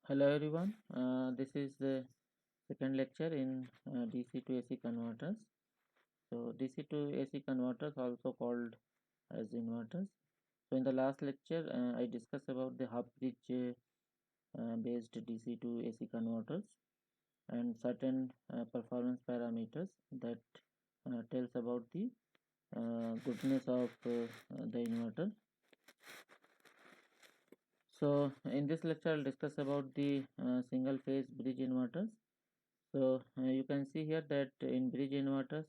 Hello everyone, this is the second lecture in DC to AC converters. So DC to AC converters also called as inverters. So in the last lecture I discussed about the half bridge based DC to AC converters and certain performance parameters that tells about the goodness of the inverter. So in this lecture I'll discuss about the single phase bridge inverters. So you can see here that in bridge inverters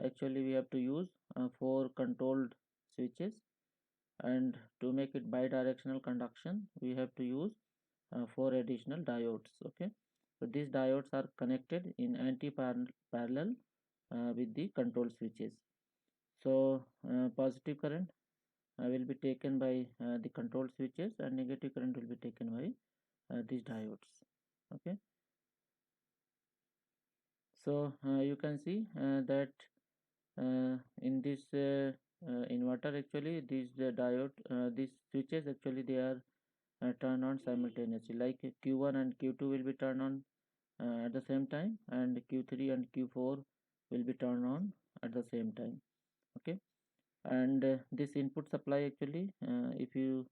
actually we have to use four controlled switches, and to make it bidirectional conduction we have to use four additional diodes. Okay, so these diodes are connected in anti-parallel with the control switches. So positive current will be taken by the control switches and negative current will be taken by these diodes. Okay, so you can see that in this inverter actually these switches actually they are turned on simultaneously, like Q1 and Q2 will be turned on at the same time, and Q3 and Q4 will be turned on at the same time. Okay, and this input supply actually if you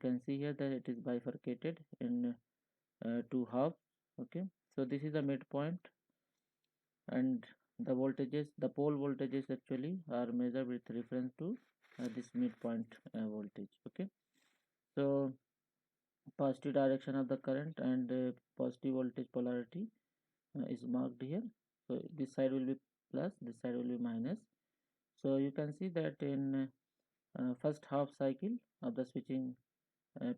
can see here that it is bifurcated in two halves. Okay, so this is the midpoint, and the pole voltages actually are measured with reference to this midpoint voltage. Okay, so positive direction of the current and positive voltage polarity is marked here. So this side will be plus, this side will be minus. So you can see that in first half cycle of the switching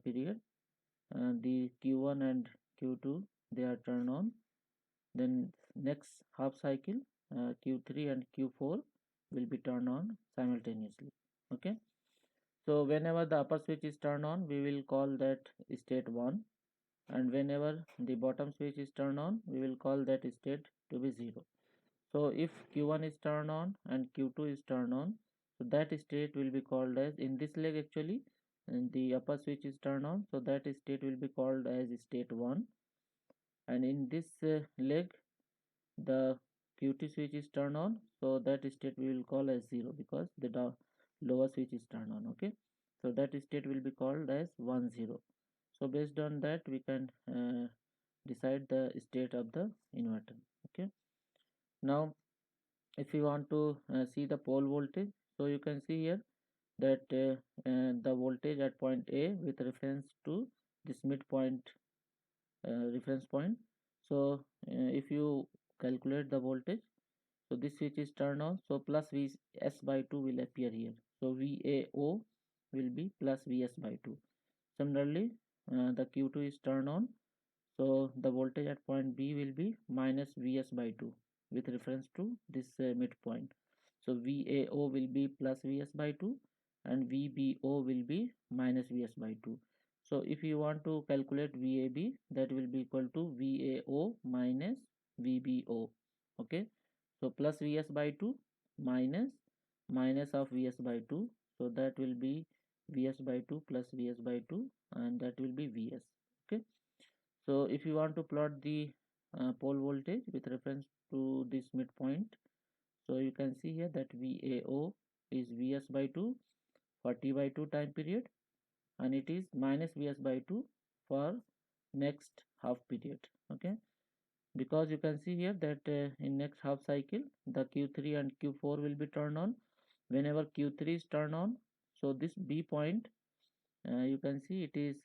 period, the Q1 and Q2 they are turned on. Then next half cycle Q3 and Q4 will be turned on simultaneously. Okay, so whenever the upper switch is turned on we will call that state 1, and whenever the bottom switch is turned on we will call that state to be 0. So if Q1 is turned on and Q2 is turned on, so that state will be called as, in this leg actually, and the upper switch is turned on, so that state will be called as state 1, and in this leg the Q2 switch is turned on, so that state we will call as 0 because the lower switch is turned on. Okay, so that state will be called as 1 0. So based on that we can decide the state of the inverter. Okay, now if you want to see the pole voltage, so you can see here that the voltage at point A with reference to this midpoint reference point. So if you calculate the voltage, so this switch is turned on, so plus Vs by 2 will appear here. So VAO will be plus Vs by 2. Similarly the Q2 is turned on, so the voltage at point B will be minus Vs by 2 with reference to this midpoint. So VAO will be plus Vs by 2 and VBO will be minus Vs by 2. So if you want to calculate VAB, that will be equal to VAO minus VBO. Okay, so plus Vs by 2 minus minus of Vs by 2, so that will be Vs by 2 plus Vs by 2, and that will be Vs. Okay, so if you want to plot the pole voltage with reference to this midpoint, so you can see here that VAO is Vs by 2 for T by 2 time period, and it is minus Vs by 2 for next half period. Okay, because you can see here that in next half cycle the Q3 and Q4 will be turned on. Whenever Q3 is turned on, so this B point you can see it is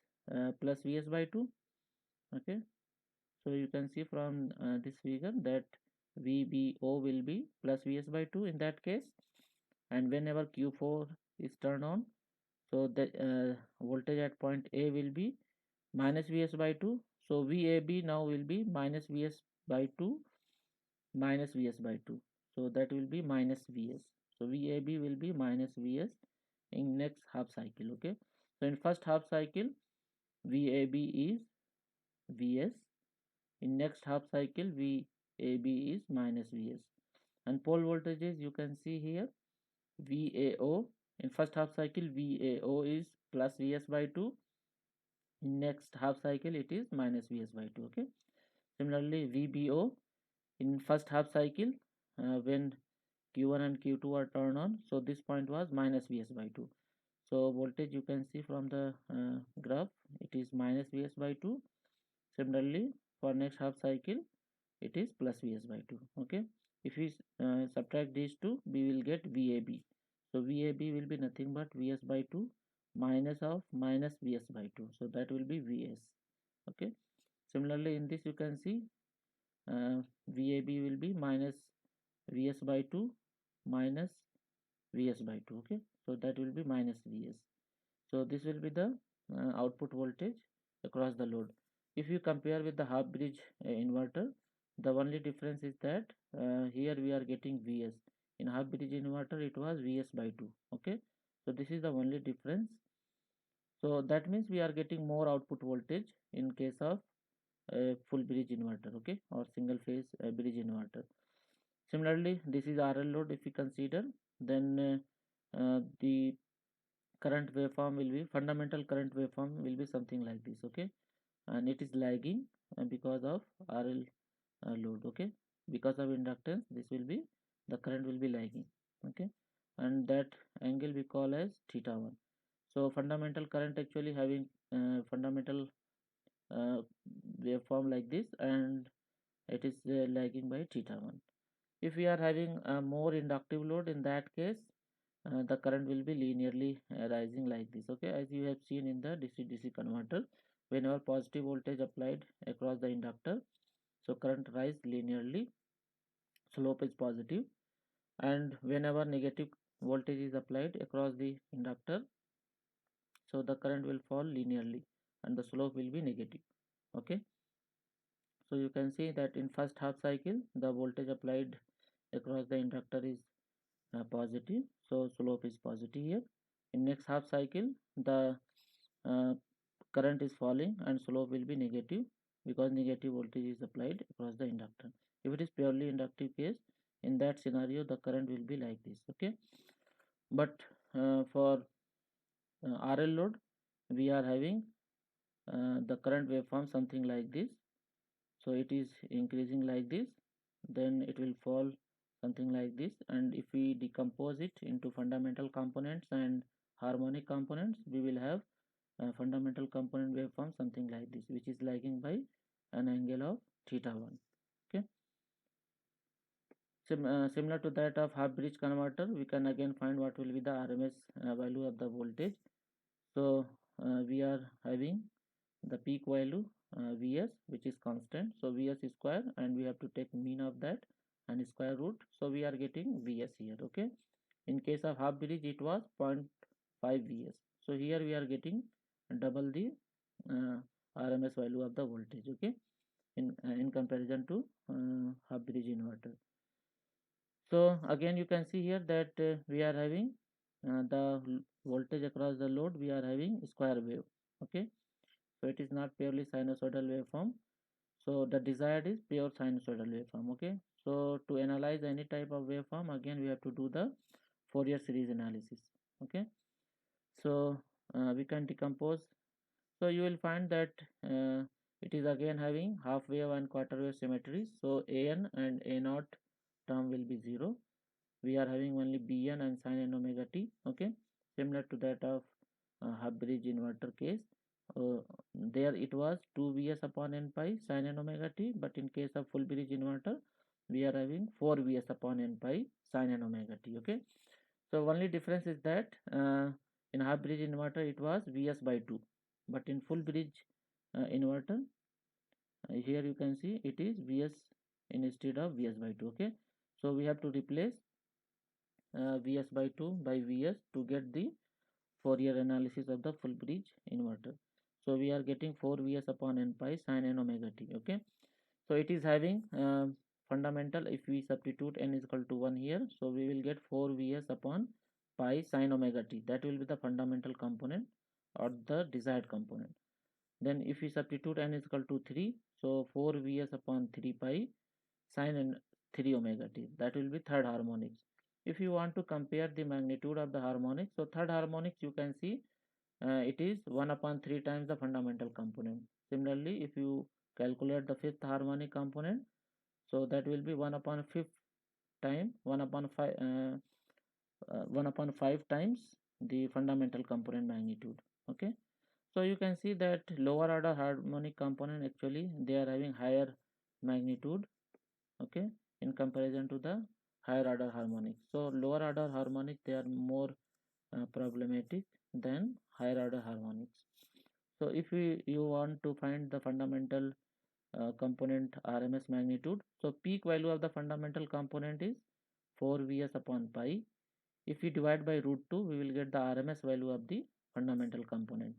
plus Vs by 2. Okay, so you can see from this figure that VBO will be plus Vs by 2 in that case, and whenever Q4 is turned on, so the voltage at point A will be minus Vs by 2. So VAB now will be minus Vs by 2 minus Vs by 2. So that will be minus Vs. So VAB will be minus Vs in next half cycle. Okay, so in first half cycle VAB is Vs. In next half cycle VAB is minus Vs, and pole voltages you can see here VAO in first half cycle VAO is plus Vs by 2, In next half cycle it is minus Vs by 2. Okay. Similarly, VBO in first half cycle, when Q1 and Q2 are turned on, so this point was minus Vs by 2. So voltage you can see from the graph, it is minus Vs by 2. Similarly, for next half cycle it is plus Vs by 2. Okay. If we subtract these two, we will get VAB. So VAB will be nothing but Vs by 2 minus of minus Vs by 2. So that will be Vs. Okay. Similarly, in this you can see VAB will be minus Vs by 2 minus Vs by 2. Okay. So that will be minus Vs. So this will be the output voltage across the load. If you compare with the half bridge inverter, the only difference is that here we are getting Vs. In half bridge inverter it was Vs by 2. Okay. So this is the only difference. So that means we are getting more output voltage in case of full bridge inverter. Okay, or single phase bridge inverter. Similarly, this is RL load. If we consider, then the current waveform will be, fundamental current waveform will be something like this. Okay, and it is lagging because of RL load. Okay, because of inductance, this will be, the current will be lagging. Okay, and that angle we call as theta 1. So fundamental current actually having fundamental uh, waveform like this, and it is lagging by theta 1. If we are having a more inductive load, in that case the current will be linearly rising like this. Okay, as you have seen in the DC-DC converter, whenever positive voltage applied across the inductor, so current rise linearly, slope is positive, and whenever negative voltage is applied across the inductor, so the current will fall linearly and the slope will be negative. Okay, so you can see that in first half cycle the voltage applied across the inductor is positive, so slope is positive here. In next half cycle the uh, current is falling and slope will be negative because negative voltage is applied across the inductor. If it is purely inductive case, in that scenario the current will be like this. Okay, but for RL load we are having the current waveform something like this. So it is increasing like this, then it will fall something like this, and if we decompose it into fundamental components and harmonic components, we will have fundamental component waveform something like this, which is lagging by an angle of theta 1. Okay, similar to that of half bridge converter, we can again find what will be the RMS value of the voltage. So we are having the peak value Vs, which is constant, so Vs is square, and we have to take mean of that and square root, so we are getting Vs here. Okay, in case of half bridge it was 0.5 Vs, so here we are getting double the uh, RMS value of the voltage. Okay, in comparison to half bridge inverter. So again you can see here that we are having the voltage across the load, we are having square wave. Okay, so it is not purely sinusoidal waveform, so the desired is pure sinusoidal waveform. Okay, so to analyze any type of waveform, again we have to do the Fourier series analysis. Okay, so we can decompose, so you will find that it is again having half wave and quarter wave symmetry, so an and a naught term will be 0. We are having only bn and sin n omega t. Okay, similar to that of half bridge inverter case, there it was 2 vs upon n pi sin n omega t, but in case of full bridge inverter we are having 4 vs upon n pi sin n omega t. Okay, so only difference is that in half bridge inverter it was Vs by 2, but in full bridge inverter here you can see it is Vs instead of Vs by 2. Okay, so we have to replace Vs by 2 by Vs to get the Fourier analysis of the full bridge inverter. So we are getting 4 Vs upon n pi sin n omega t. Okay, so it is having fundamental, if we substitute n is equal to 1 here, so we will get 4 Vs upon pi sin omega t. That will be the fundamental component or the desired component. Then if we substitute n is equal to 3, so 4 Vs upon 3 pi sin and 3 omega t, that will be third harmonics. If you want to compare the magnitude of the harmonics, so third harmonics you can see it is 1 upon 3 times the fundamental component. Similarly, if you calculate the fifth harmonic component, so that will be 1 upon 5 time 1 upon 5 1 upon 5 times the fundamental component magnitude. Okay, so you can see that lower order harmonic component actually they are having higher magnitude, okay, in comparison to the higher order harmonic. So lower order harmonic they are more problematic than higher order harmonics. So if you want to find the fundamental component RMS magnitude, so peak value of the fundamental component is 4 Vs upon pi. If we divide by root 2, we will get the RMS value of the fundamental component.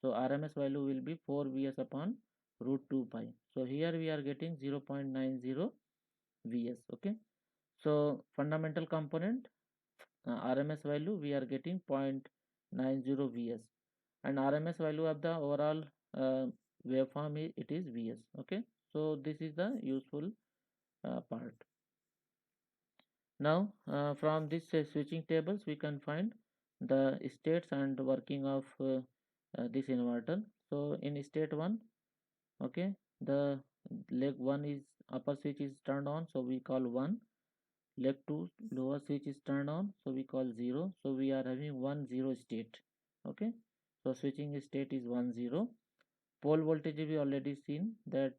So RMS value will be 4 Vs upon root 2 pi. So here we are getting 0.90 Vs. Okay. So fundamental component RMS value we are getting 0.90 Vs, and RMS value of the overall waveform it is Vs. Okay. So this is the useful part. Now from this switching tables we can find the states and working of this inverter. So in state 1, okay, the leg 1 is upper switch is turned on, so we call 1. Leg 2 lower switch is turned on, so we call 0. So we are having 1 0 state. Okay, so switching state is 1 0. Pole voltage we already seen that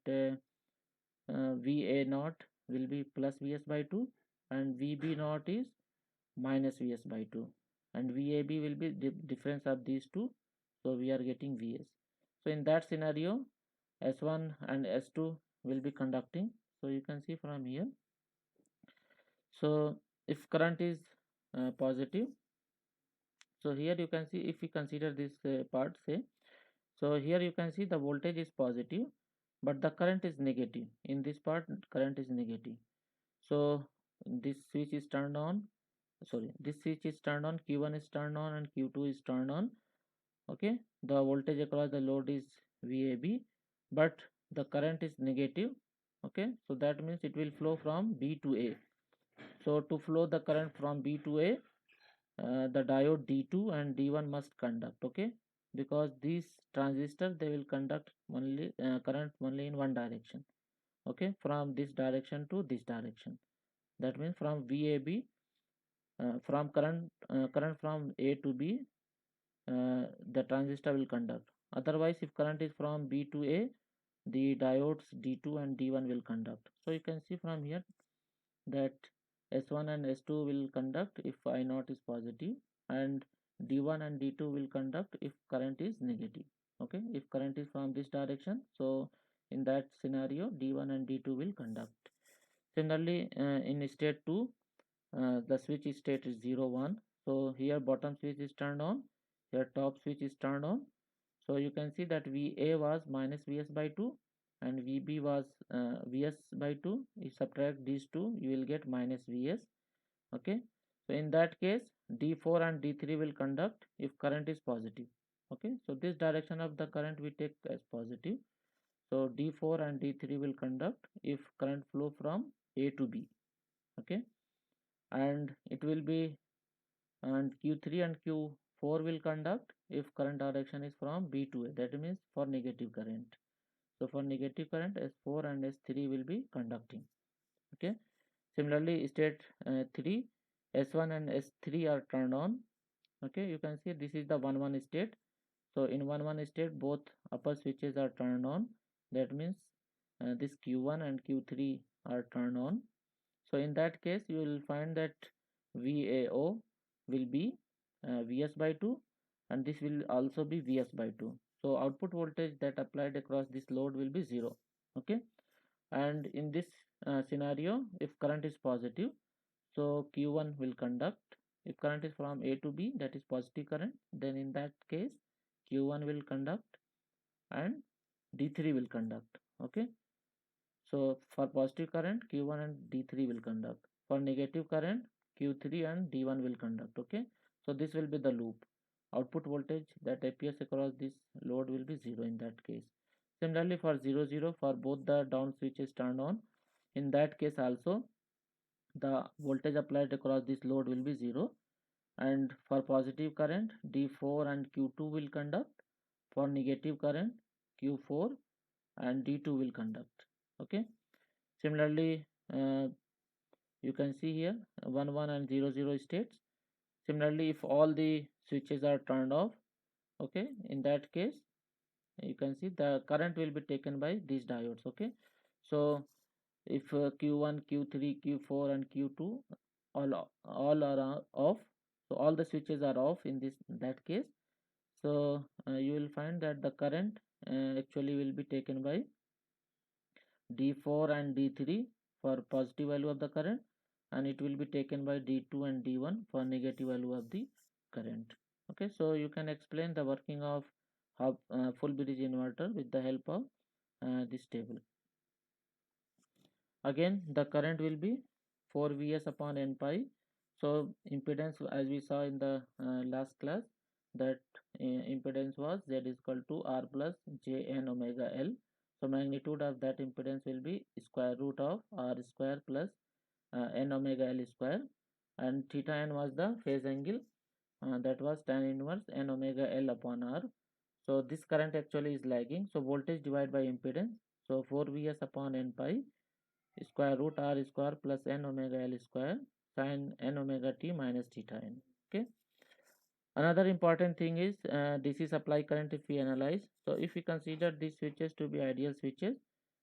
VA naught will be plus Vs by 2 and VB naught is minus Vs by 2, and VAB will be the difference of these two, so we are getting Vs. So in that scenario S1 and S2 will be conducting. So you can see from here, so if current is positive, so here you can see if we consider this part say, so here you can see the voltage is positive but the current is negative. In this part current is negative, so this switch is turned on, sorry, this switch is turned on, Q1 is turned on and Q2 is turned on. Okay, the voltage across the load is VAB but the current is negative. Okay, so that means it will flow from B to A. So to flow the current from B to A, the diode D2 and D1 must conduct. Okay, because these transistors they will conduct only current only in one direction. Okay, from this direction to this direction, that means from VAB, from current from A to B, the transistor will conduct. Otherwise if current is from B to A, the diodes D2 and D1 will conduct. So you can see from here that S1 and S2 will conduct if I naught is positive, and D1 and D2 will conduct if current is negative. Okay, if current is from this direction, so in that scenario D1 and D2 will conduct. Similarly in state 2, the switch state is 0 1. So here bottom switch is turned on, here top switch is turned on. So you can see that VA was minus Vs by 2 and VB was Vs by 2. If subtract these two, you will get minus Vs. Okay, so in that case D4 and D3 will conduct if current is positive. Okay, so this direction of the current we take as positive. So D4 and D3 will conduct if current flow from A to B. Okay, and it will be, and Q3 and Q4 will conduct if current direction is from B to A, that means for negative current. So for negative current S4 and S3 will be conducting. Okay, similarly state 3, S1 and S3 are turned on. Okay, you can see this is the 1 1 state. So in 1 1 state both upper switches are turned on, that means this Q1 and Q3 are turned on. So in that case you will find that VAO will be Vs by 2 and this will also be Vs by 2. So output voltage that applied across this load will be 0. Okay, and in this scenario if current is positive, so Q1 will conduct. If current is from A to B, that is positive current, then in that case Q1 will conduct and D3 will conduct. Okay, so for positive current Q1 and D3 will conduct. For negative current Q3 and D1 will conduct. Okay, so this will be the loop. Output voltage that appears across this load will be 0 in that case. Similarly for 0 0, for both the down switches turned on, in that case also the voltage applied across this load will be 0. and for positive current D4 and Q2 will conduct. For negative current Q4 and D2 will conduct. Okay. Similarly, you can see here 1 1 and 0 0 states. Similarly, if all the switches are turned off, okay, in that case you can see the current will be taken by these diodes. Okay, so if Q1 Q3 Q4 and Q2 all are off, so all the switches are off in that case, so you will find that the current actually will be taken by D4 and D3 for positive value of the current, and it will be taken by D2 and D1 for negative value of the current. Okay, so you can explain the working of full bridge inverter with the help of this table. Again, the current will be 4 Vs upon N pi. So impedance, as we saw in the last class, that impedance was Z is equal to R plus J N omega L. So magnitude of that impedance will be square root of R square plus N omega L square, and theta n was the phase angle, that was tan inverse N omega L upon R. So this current actually is lagging. So voltage divided by impedance. So 4 Vs upon N pi square root R square plus N omega L square sin N omega t minus theta n. Okay. Another important thing is DC supply current if we analyze. So if we consider these switches to be ideal switches,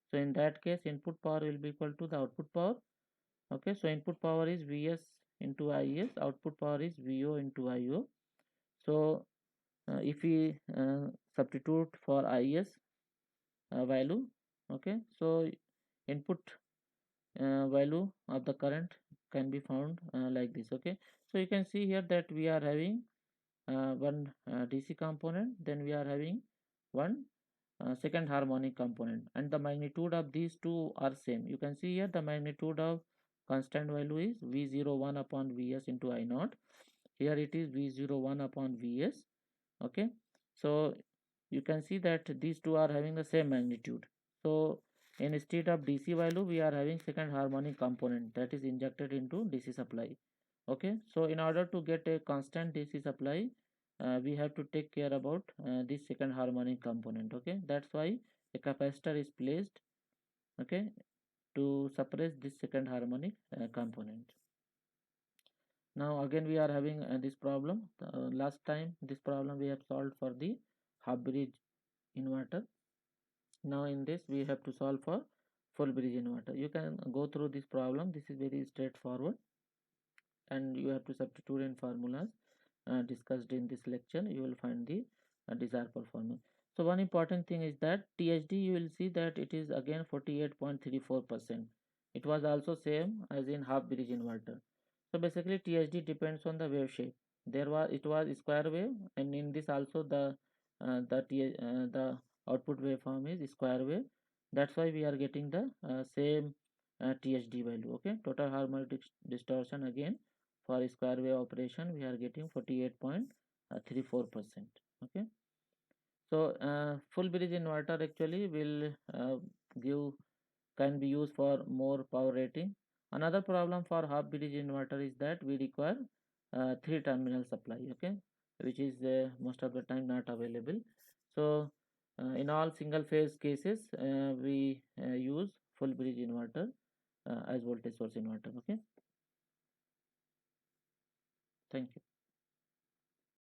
so in that case input power will be equal to the output power. Okay, so input power is Vs into Is, output power is Vo into Io. So if we substitute for Is value, okay, so input value of the current can be found like this. Okay, so you can see here that we are having one DC component, then we are having one second harmonic component, and the magnitude of these two are same. You can see here the magnitude of constant value is V01 upon Vs into I naught. Here it is V01 upon Vs. Okay, so you can see that these two are having the same magnitude. So instead of DC value, we are having second harmonic component that is injected into DC supply. Okay, so in order to get a constant DC supply, we have to take care about this second harmonic component. Okay, that's why a capacitor is placed, okay, to suppress this second harmonic component. Now again we are having this problem. Last time this problem we have solved for the half bridge inverter. Now in this we have to solve for full bridge inverter. You can go through this problem. This is very straightforward, and you have to substitute in formulas discussed in this lecture. You will find the desired performance. So one important thing is that THD, you will see that it is again 48.34%. It was also same as in half bridge inverter. So basically THD depends on the wave shape. It was square wave, and in this also the output waveform is square wave. That's why we are getting the same THD value. Okay, total harmonic distortion again for square wave operation we are getting 48.34%. Okay, so full bridge inverter actually will give can be used for more power rating. Another problem for half bridge inverter is that we require 3-terminal supply, okay, which is most of the time not available. So in all single phase cases we use full bridge inverter as voltage source inverter. Okay, thank you.